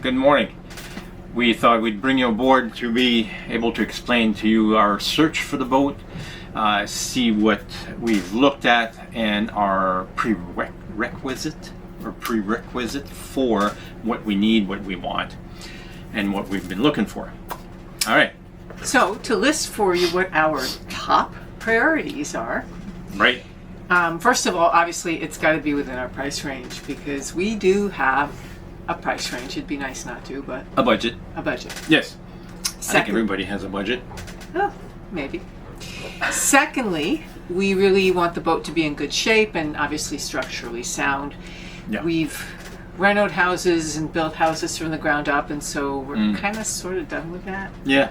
good morning. We thought we'd bring you aboard to be able to explain to you our search for the boat, see what we've looked at, and our prerequisite for what we need, what we want, and what we've been looking for. All right. So, to list for you what our top priorities are. Right. First of all, obviously, it's got to be within our price range because we do have a price range. It'd be nice not to, but... A budget. A budget. Yes. I think everybody has a budget. Oh, maybe. Secondly, we really want the boat to be in good shape and obviously structurally sound. Yeah. We've renoed houses and built houses from the ground up, and so we're kind of sort of done with that. Yeah.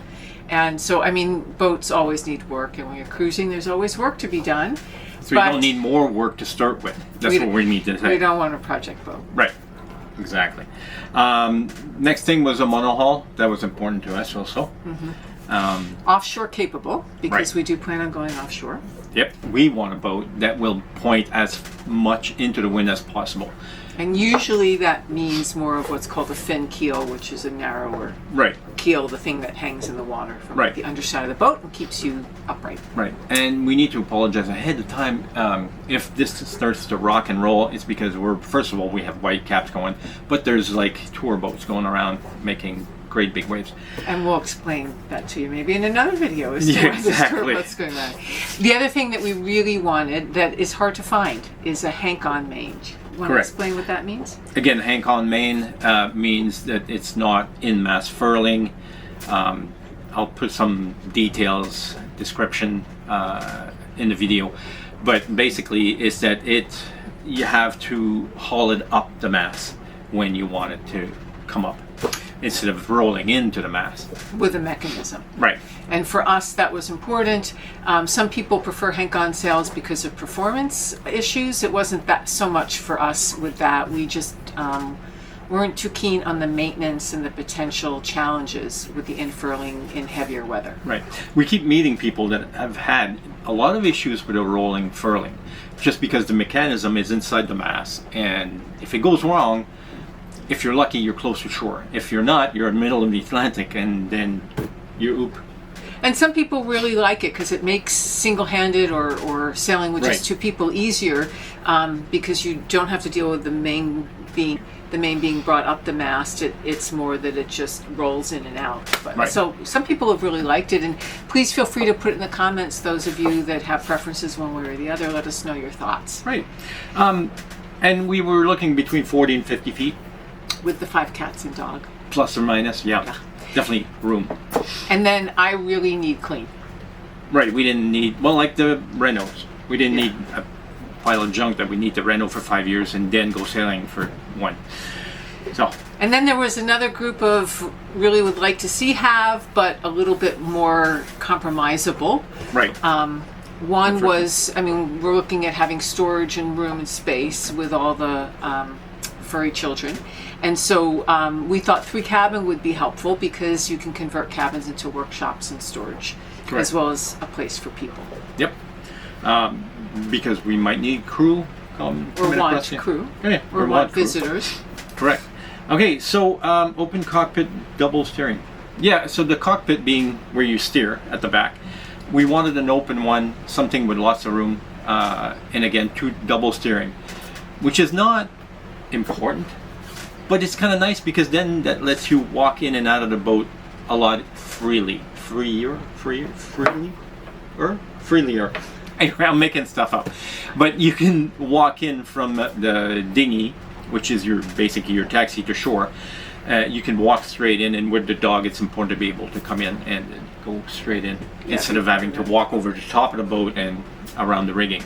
And so, I mean, boats always need work, and when you're cruising, there's always work to be done. So you don't need more work to start with. That's what we need to say. We don't want a project boat. Right. Exactly. Next thing was a monohull. That was important to us also. Offshore capable, because we do plan on going offshore. Yep. We want a boat that will point as much into the wind as possible. And usually that means more of what's called a fin keel, which is a narrower keel, the thing that hangs in the water from the underside of the boat and keeps you upright. Right. And we need to apologize ahead of time. If this starts to rock and roll, it's because first of all, we have white caps going, but there's like tour boats going around making great big waves. And we'll explain that to you maybe in another video as to why this tour boat's going on. The other thing that we really wanted that is hard to find is a hank-on mange. Want to explain what that means? Again, hank-on main means that it's not in-mast furling. I'll put some details, description in the video, but basically it's that you have to haul it up the mast when you want it to come up, instead of rolling into the mast. With a mechanism. Right. And for us, that was important. Some people prefer hank-on sails because of performance issues. It wasn't that so much for us with that. We just weren't too keen on the maintenance and the potential challenges with the infurling in heavier weather. Right. We keep meeting people that have had a lot of issues with a rolling furling, just because the mechanism is inside the mast, and if it goes wrong, if you're lucky, you're close to shore. If you're not, you're in the middle of the Atlantic, and then you oop. And some people really like it because it makes single-handed or sailing with just two people easier, because you don't have to deal with the main being brought up the mast. It's more that it just rolls in and out. But, so some people have really liked it, and please feel free to put it in the comments. Those of you that have preferences one way or the other, let us know your thoughts. Right. And we were looking between 40 and 50 feet. With the 5 cats and dog. Plus or minus, yeah. Definitely room. And then I really need clean. Right, we didn't need, well, like the Renaults. We didn't need a pile of junk that we need to Renault for 5 years and then go sailing for 1. So. And then there was another group of really would like to see have, but a little bit more compromisable. Right. One was, I mean, we're looking at having storage and room and space with all the furry children. And so we thought 3 cabin would be helpful because you can convert cabins into workshops and storage, as well as a place for people. Yep. Because we might need crew. Or want crew. Yeah, or want visitors. Correct. Okay, so open cockpit, double steering. Yeah, so the cockpit being where you steer at the back. We wanted an open one, something with lots of room, and again, 2 double steering, which is not important. But it's kind of nice because then that lets you walk in and out of the boat a lot freelier. Anyway, I'm making stuff up. But you can walk in from the dinghy, which is basically your taxi to shore. You can walk straight in, and with the dog, it's important to be able to come in and go straight in instead of having to walk over the top of the boat and around the rigging.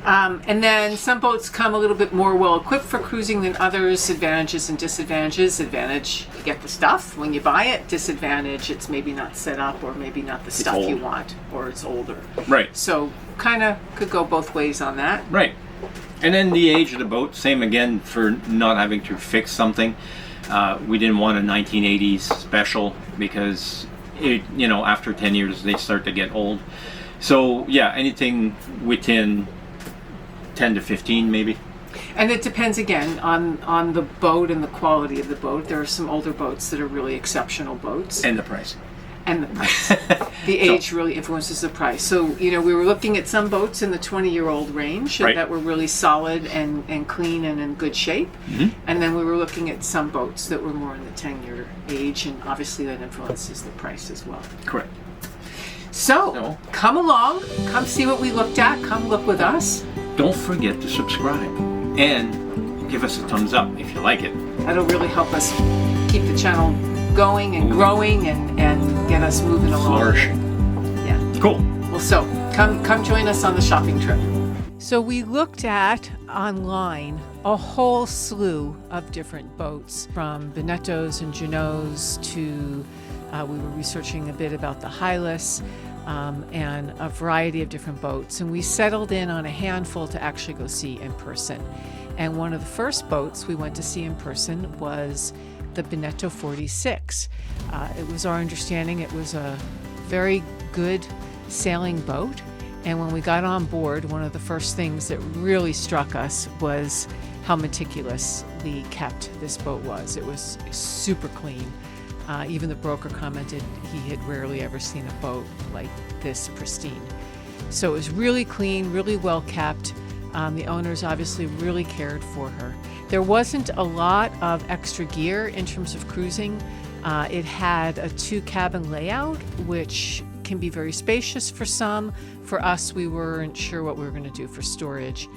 And then some boats come a little bit more well equipped for cruising than others. Advantages and disadvantages. Advantage, you get the stuff when you buy it. Disadvantage, it's maybe not set up, or maybe not the stuff you want, or it's older. Right. So kind of could go both ways on that. Right. And then the age of the boat, same again for not having to fix something. We didn't want a 1980s special because after 10 years they start to get old. So yeah, anything within 10 to 15 maybe. And it depends again on the boat and the quality of the boat. There are some older boats that are really exceptional boats. And the price. And the price. The age really influences the price. So, we were looking at some boats in the 20-year-old range that were really solid and clean and in good shape. And then we were looking at some boats that were more in the 10-year age, and obviously that influences the price as well. Correct. So, come along, come see what we looked at, come look with us. Don't forget to subscribe and give us a thumbs up if you like it. That'll really help us keep the channel going and growing and get us moving along. Flourishing. Yeah. Cool. Well, so come join us on the shopping trip. So we looked at online a whole slew of different boats, from Beneteaus and Jeanneaus to we were researching a bit about the Hylas and a variety of different boats, and we settled in on a handful to actually go see in person. And one of the first boats we went to see in person was the Beneteau 46. It was our understanding it was a very good sailing boat, and when we got on board, one of the first things that really struck us was how meticulously kept this boat was. It was super clean. Even the broker commented he had rarely ever seen a boat like this pristine. So it was really clean, really well kept. The owners obviously really cared for her. There wasn't a lot of extra gear in terms of cruising. It had a 2-cabin layout, which can be very spacious for some. For us, we weren't sure what we were going to do for storage.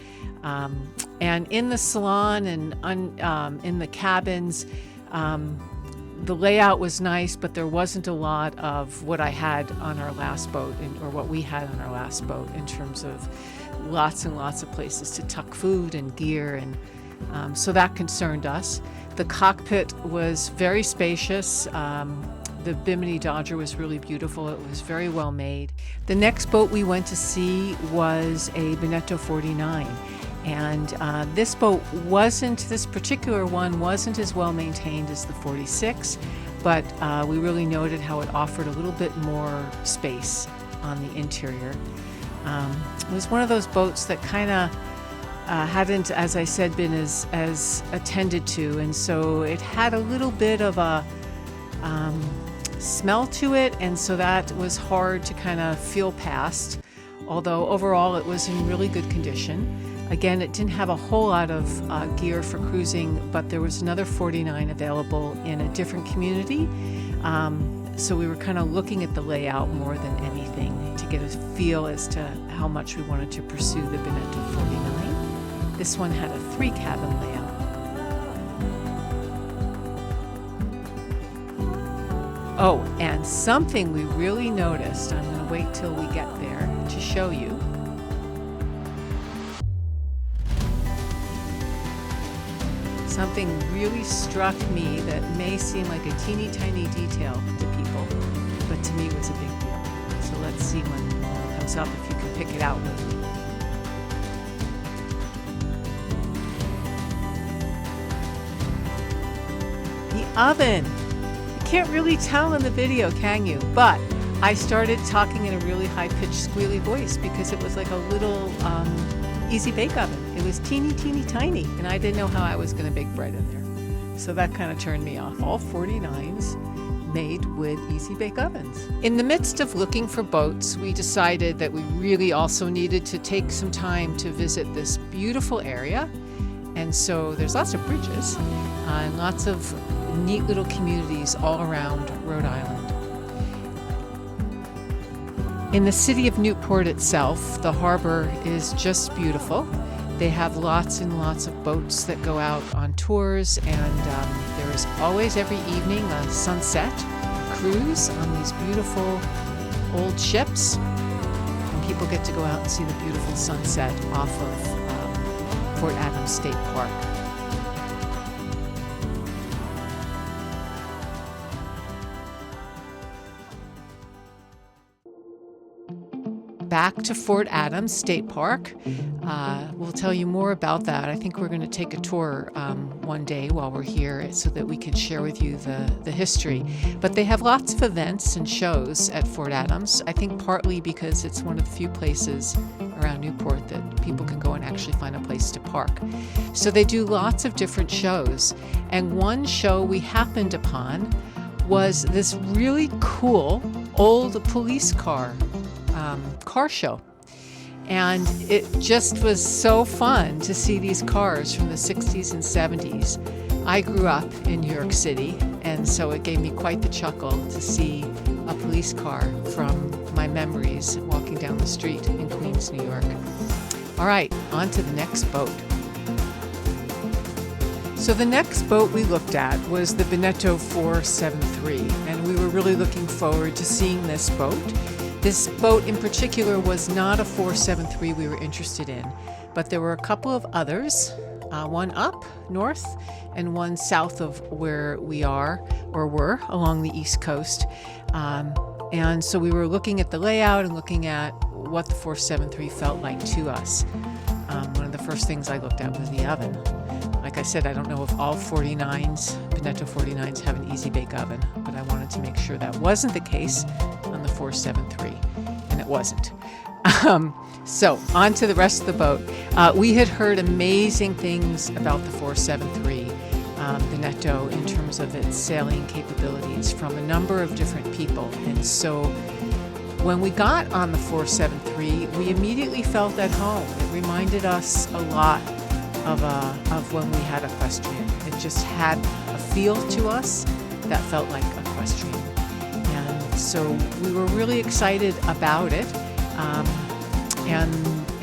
And in the salon and in the cabins, the layout was nice, but there wasn't a lot of what I had on our last boat, or what we had on our last boat, in terms of lots and lots of places to tuck food and gear, and so that concerned us. The cockpit was very spacious. The Bimini Dodger was really beautiful. It was very well made. The next boat we went to see was a Beneteau 49. And this particular one wasn't as well maintained as the 46, but we really noted how it offered a little bit more space on the interior. It was one of those boats that kind of hadn't, as I said, been as attended to, and so it had a little bit of a smell to it, and so that was hard to kind of feel past, although overall it was in really good condition. Again, it didn't have a whole lot of gear for cruising, but there was another 49 available in a different community. So we were kind of looking at the layout more than anything to get a feel as to how much we wanted to pursue the Beneteau 49. This one had a 3-cabin layout. Oh, and something we really noticed, I'm going to wait till we get there to show you. Something really struck me that may seem like a teeny tiny detail to people, but to me was a big deal. So let's see when it comes up, if you can pick it out with me. The oven. You can't really tell in the video, can you? But I started talking in a really high-pitched, squealy voice because it was like a little easy bake oven. It was teeny tiny, and I didn't know how I was going to bake bread in there. So that kind of turned me off. All 49s made with easy bake ovens. In the midst of looking for boats, we decided that we really also needed to take some time to visit this beautiful area. And so there's lots of bridges and lots of neat little communities all around Rhode Island. In the city of Newport itself, the harbor is just beautiful. They have lots and lots of boats that go out on tours, and there is always every evening a sunset cruise on these beautiful old ships, and people get to go out and see the beautiful sunset off of Fort Adams State Park. Back to Fort Adams State Park. We'll tell you more about that. I think we're going to take a tour one day while we're here so that we can share with you the history. But they have lots of events and shows at Fort Adams. I think partly because it's one of the few places, or around Newport that people can go and actually find a place to park. So they do lots of different shows. And one show we happened upon was this really cool old police car show. And it just was so fun to see these cars from the 60s and 70s. I grew up in New York City, and so it gave me quite the chuckle to see a police car from my memories walking down the street in Queens, New York. All right, on to the next boat. So the next boat we looked at was the Beneteau 473, and we were really looking forward to seeing this boat. This boat in particular was not a 473 we were interested in, but there were a couple of others, one up north and one south of where we are or were along the East Coast. And so we were looking at the layout and looking at what the 473 felt like to us. One of the first things I looked at was the oven. Like I said, I don't know if all 49s, Beneteau 49s, have an easy bake oven, but I wanted to make sure that wasn't the case on the 473, and it wasn't. So on to the rest of the boat. We had heard amazing things about the 473 Beneteau in terms of its sailing capabilities from a number of different people, and so when we got on the 473, we immediately felt at home. It reminded us a lot of when we had equestrian. It just had a feel to us that felt like equestrian. And so we were really excited about it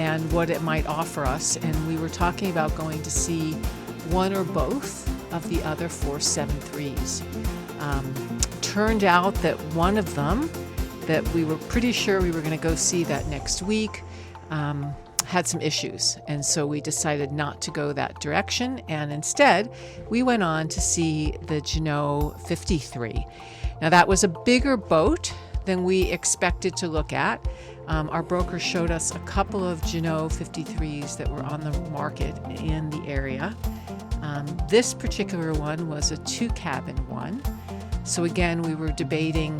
and what it might offer us. And we were talking about going to see one or both of the other 473s. Turned out that one of them that we were pretty sure we were going to go see that next week had some issues, and so we decided not to go that direction, and instead we went on to see the Jeanneau 53. Now that was a bigger boat than we expected to look at. Our broker showed us a couple of Jeanneau 53s that were on the market in the area. This particular one was a 2-cabin one, so again we were debating,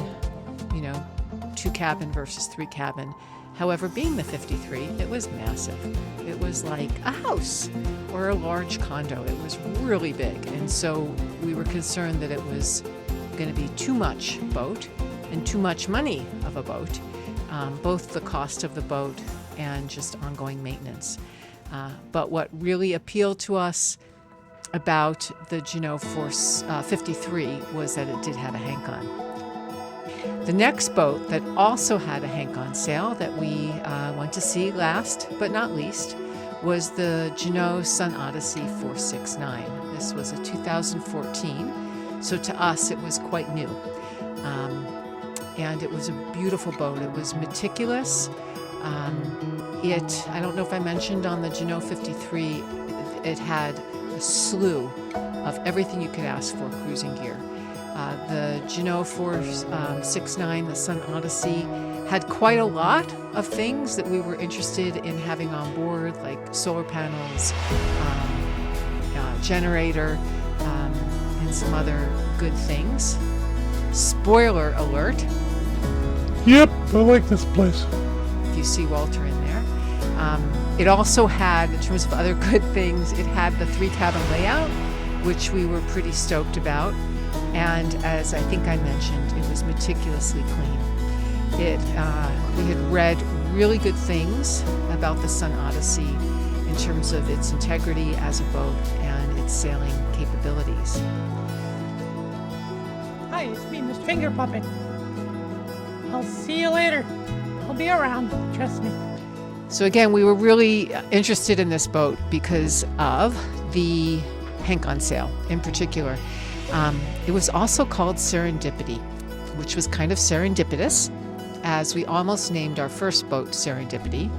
2-cabin versus 3-cabin. However, being the 53, it was massive. It was like a house or a large condo. It was really big. And so we were concerned that it was going to be too much boat and too much money of a boat, both the cost of the boat and just ongoing maintenance. But what really appealed to us about the Jeanneau 53 was that it did have a hank-on. The next boat that also had a hank-on sail that we went to see last but not least was the Jeanneau Sun Odyssey 469. This was a 2014, so to us it was quite new. And it was a beautiful boat. It was meticulous. I don't know if I mentioned on the Jeanneau 53, it had a slew of everything you could ask for cruising gear. The Jeanneau 469, the Sun Odyssey, had quite a lot of things that we were interested in having on board, like solar panels, generator, and some other good things. Spoiler alert. Yep, I like this place. If you see Walter in there. It also had, in terms of other good things, it had the 3-cabin layout, which we were pretty stoked about. And as I think I mentioned, it was meticulously clean. We had read really good things about the Sun Odyssey in terms of its integrity as a boat and its sailing capabilities. Hi, it's me, Miss Finger Puppet. I'll see you later. I'll be around, trust me. So again, we were really interested in this boat because of the hank-on sail in particular. It was also called Serendipity, which was kind of serendipitous, as we almost named our first boat Serendipity.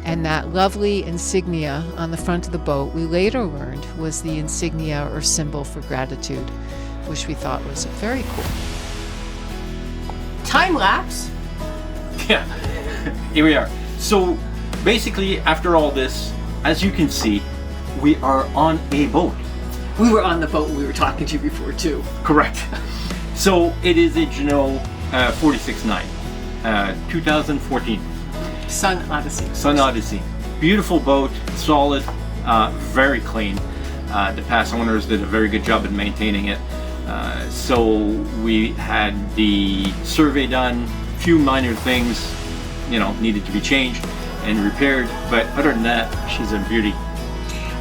And that lovely insignia on the front of the boat, we later learned was the insignia or symbol for gratitude, which we thought was very cool. Time lapse. Yeah, here we are. So basically, after all this, as you can see, we are on a boat. We were on the boat we were talking to you before too. Correct. So it is a Jeanneau 469, 2014. Sun Odyssey. Sun Odyssey. Beautiful boat, solid, very clean. The past owners did a very good job in maintaining it. So we had the survey done, few minor things, needed to be changed and repaired, but other than that, she's a beauty.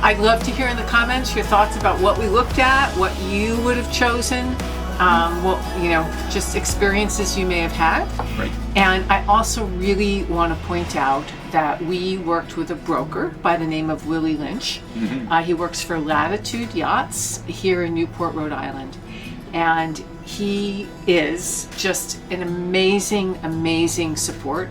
I'd love to hear in the comments your thoughts about what we looked at, what you would have chosen, just experiences you may have had. Right. And I also really want to point out that we worked with a broker by the name of Willie Lynch. He works for Latitude Yachts here in Newport, Rhode Island. And he is just an amazing, amazing support.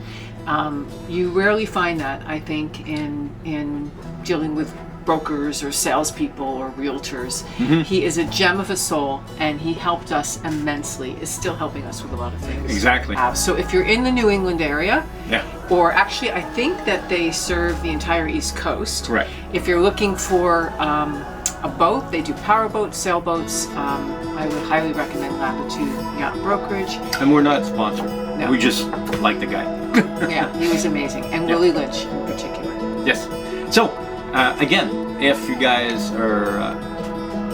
You rarely find that, I think, in dealing with brokers or salespeople or realtors. He is a gem of a soul, and he helped us immensely, is still helping us with a lot of things. Exactly. So if you're in the New England area, Yeah. or actually I think that they serve the entire East Coast. Correct. If you're looking for a boat, they do powerboats, sailboats. I would highly recommend Latitude Yacht Brokerage. And we're not sponsored. No. We just like the guy. Yeah, he was amazing. And Yeah. Willie Lynch in particular. Yes. So, again, if you guys are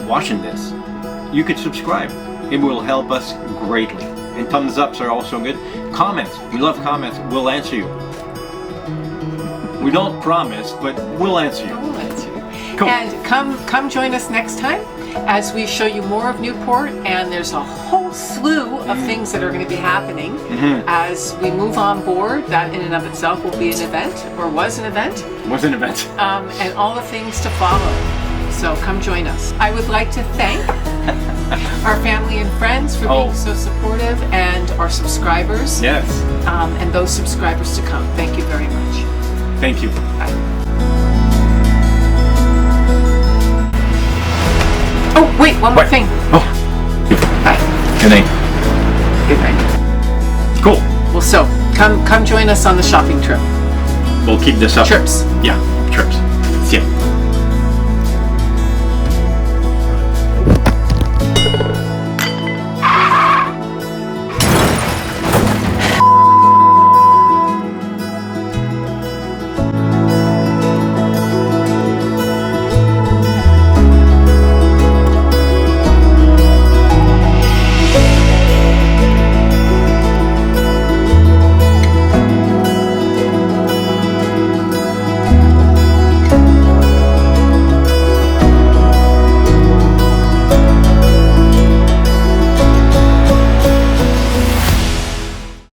watching this, you could subscribe. It will help us greatly. And thumbs ups are also good. Comments. We love comments. We'll answer you. We don't promise, but we'll answer you. We'll answer you. Cool. And come join us next time as we show you more of Newport, and there's a whole slew of things that are going to be happening as we move on board. That in and of itself will be an event, or was an event, Was an event. and all the things to follow. So come join us. I would like to thank our family and friends for being so supportive, and our subscribers, Yes. and those subscribers to come. Thank you very much. Thank you. Bye. Oh, wait, one more thing. Oh. Bye. Good night. Good night. Cool. Well, so come join us on the shopping trip. We'll keep this up. Trips. Yeah, trips. See ya.